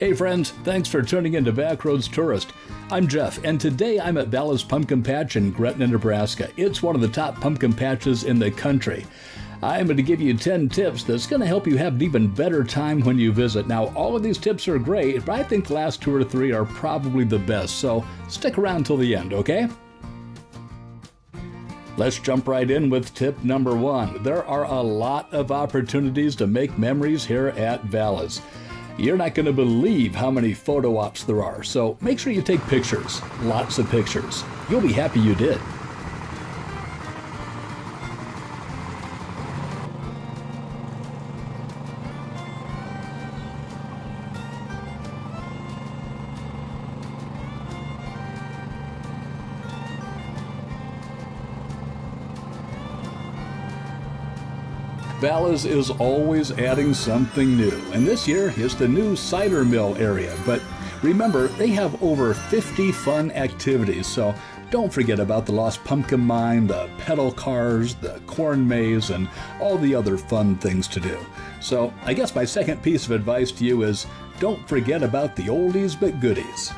Hey friends, thanks for tuning in to Backroads Tourist. I'm Jeff, and today I'm at Vala's Pumpkin Patch in Gretna, Nebraska. It's one of the top pumpkin patches in the country. I'm going to give you 10 tips that's going to help you have an even better time when you visit. Now, all of these tips are great, but I think the last 2 or 3 are probably the best, so stick around till the end, okay? Let's jump right in with tip number 1. There are a lot of opportunities to make memories here at Vala's. You're not going to believe how many photo ops there are, so make sure you take pictures, lots of pictures. You'll be happy you did. Vala's is always adding something new, and this year is the new cider mill area. But remember, they have over 50 fun activities, so don't forget about the Lost Pumpkin Mine, the pedal cars, the corn maze, and all the other fun things to do. So I guess my second piece of advice to you is don't forget about the oldies but goodies.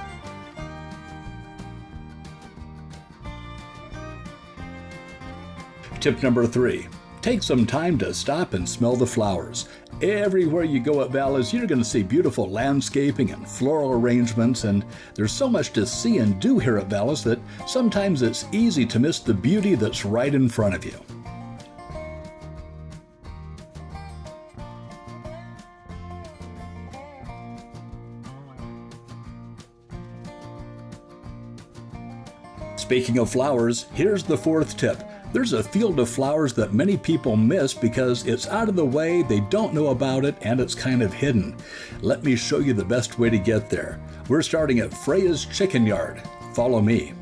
Tip number 3. Take some time to stop and smell the flowers. Everywhere you go at Vala's, you're going to see beautiful landscaping and floral arrangements, and there's so much to see and do here at Vala's that sometimes it's easy to miss the beauty that's right in front of you. Speaking of flowers, here's the 4th tip. There's a field of flowers that many people miss because it's out of the way, they don't know about it, and it's kind of hidden. Let me show you the best way to get there. We're starting at Freya's Chicken Yard. Follow me.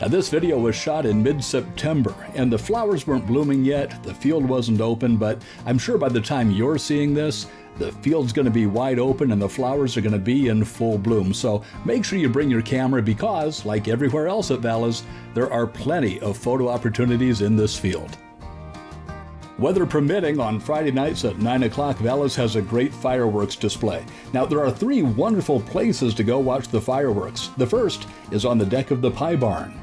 Now this video was shot in mid-September, and the flowers weren't blooming yet, the field wasn't open, but I'm sure by the time you're seeing this, the field's going to be wide open and the flowers are going to be in full bloom. So make sure you bring your camera because, like everywhere else at Vala's, there are plenty of photo opportunities in this field. Weather permitting, on Friday nights at 9 o'clock, Vala's has a great fireworks display. Now, there are 3 wonderful places to go watch the fireworks. The first is on the deck of the Pie Barn.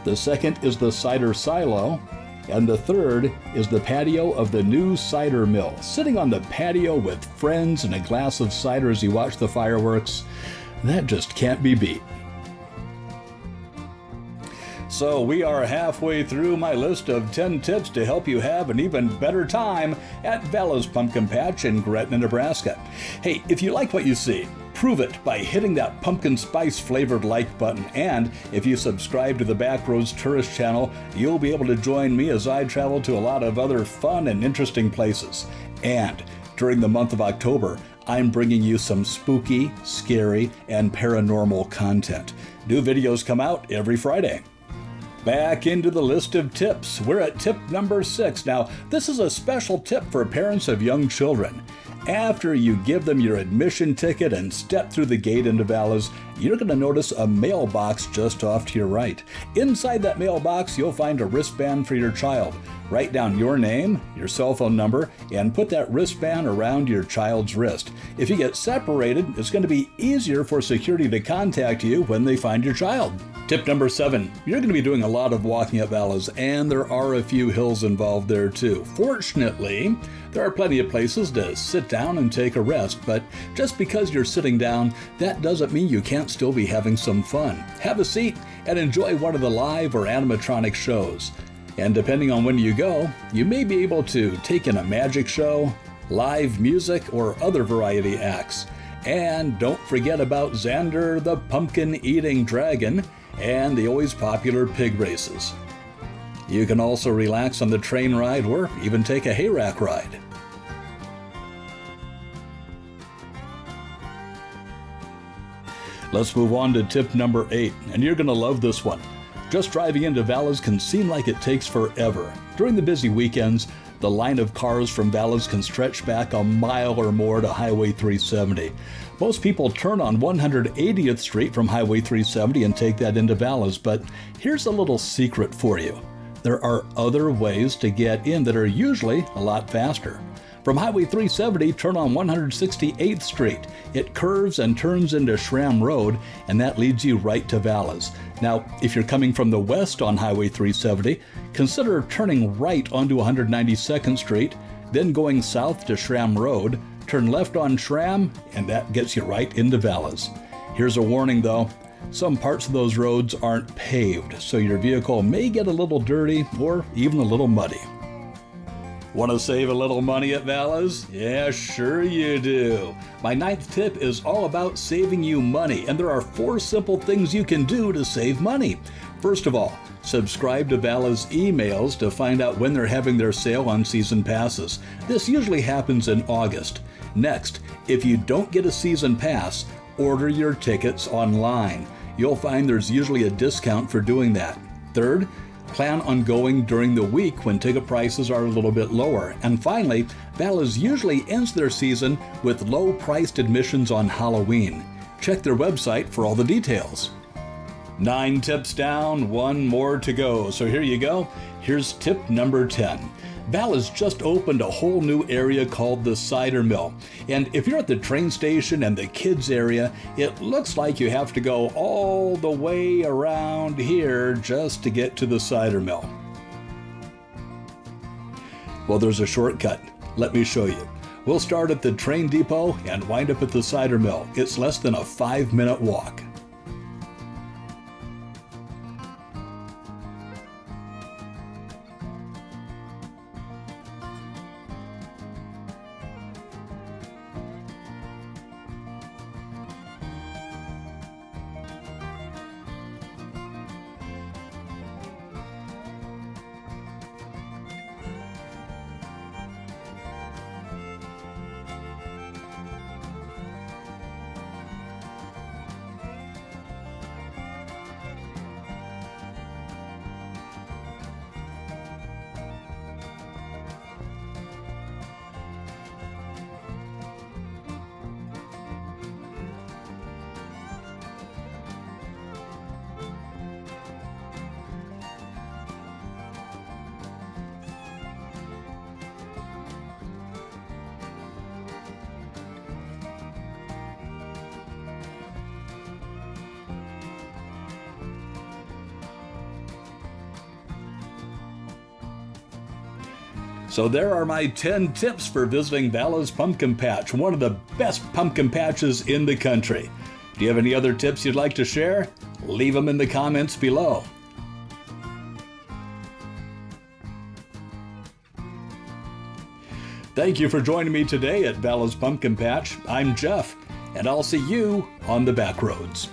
The second is the cider silo, and the third is the patio of the new cider mill. Sitting on the patio with friends and a glass of cider as you watch the fireworks, that just can't be beat. So we are halfway through my list of 10 tips to help you have an even better time at Vala's Pumpkin Patch in Gretna, Nebraska. Hey, if you like what you see, prove it by hitting that pumpkin spice flavored like button, and if you subscribe to the Backroads Tourist channel, you'll be able to join me as I travel to a lot of other fun and interesting places. And during the month of October, I'm bringing you some spooky, scary, and paranormal content. New videos come out every Friday. Back into the list of tips. We're at tip number 6. Now, this is a special tip for parents of young children. After you give them your admission ticket and step through the gate into Vala's, you're going to notice a mailbox just off to your right. Inside that mailbox, you'll find a wristband for your child. Write down your name, your cell phone number, and put that wristband around your child's wrist. If you get separated, it's going to be easier for security to contact you when they find your child. Tip number 7, you're going to be doing a lot of walking at Vala's, and there are a few hills involved there too. Fortunately, there are plenty of places to sit down and take a rest, but just because you're sitting down, that doesn't mean you can't still be having some fun. Have a seat and enjoy one of the live or animatronic shows. And depending on when you go, you may be able to take in a magic show, live music, or other variety acts. And don't forget about Xander the pumpkin-eating dragon and the always popular pig races. You can also relax on the train ride or even take a hayrack ride. Let's move on to tip number 8, and you're going to love this one. Just driving into Vala's can seem like it takes forever. During the busy weekends, the line of cars from Vala's can stretch back a mile or more to Highway 370. Most people turn on 180th Street from Highway 370 and take that into Vala's, but here's a little secret for you. There are other ways to get in that are usually a lot faster. From Highway 370, turn on 168th Street. It curves and turns into Schramm Road, and that leads you right to Vala's. Now, if you're coming from the west on Highway 370, consider turning right onto 192nd Street, then going south to Schramm Road, turn left on Schramm, and that gets you right into Vala's. Here's a warning though, some parts of those roads aren't paved, so your vehicle may get a little dirty or even a little muddy. Want to save a little money at Vala's? Yeah, sure you do. My 9th tip is all about saving you money, and there are 4 simple things you can do to save money. First of all, subscribe to Vala's emails to find out when they're having their sale on season passes. This usually happens in August. Next, if you don't get a season pass, order your tickets online. You'll find there's usually a discount for doing that. Third, plan on going during the week when ticket prices are a little bit lower. And finally, Vala's usually ends their season with low-priced admissions on Halloween. Check their website for all the details. 9 tips down, 1 more to go. So here you go. Here's tip number 10. Vala's just opened a whole new area called the Cider Mill. And if you're at the train station and the kids area, it looks like you have to go all the way around here just to get to the cider mill. Well, there's a shortcut. Let me show you. We'll start at the train depot and wind up at the cider mill. It's less than a 5-minute walk. So there are my 10 tips for visiting Vala's Pumpkin Patch, one of the best pumpkin patches in the country. Do you have any other tips you'd like to share? Leave them in the comments below. Thank you for joining me today at Vala's Pumpkin Patch. I'm Jeff, and I'll see you on the back roads.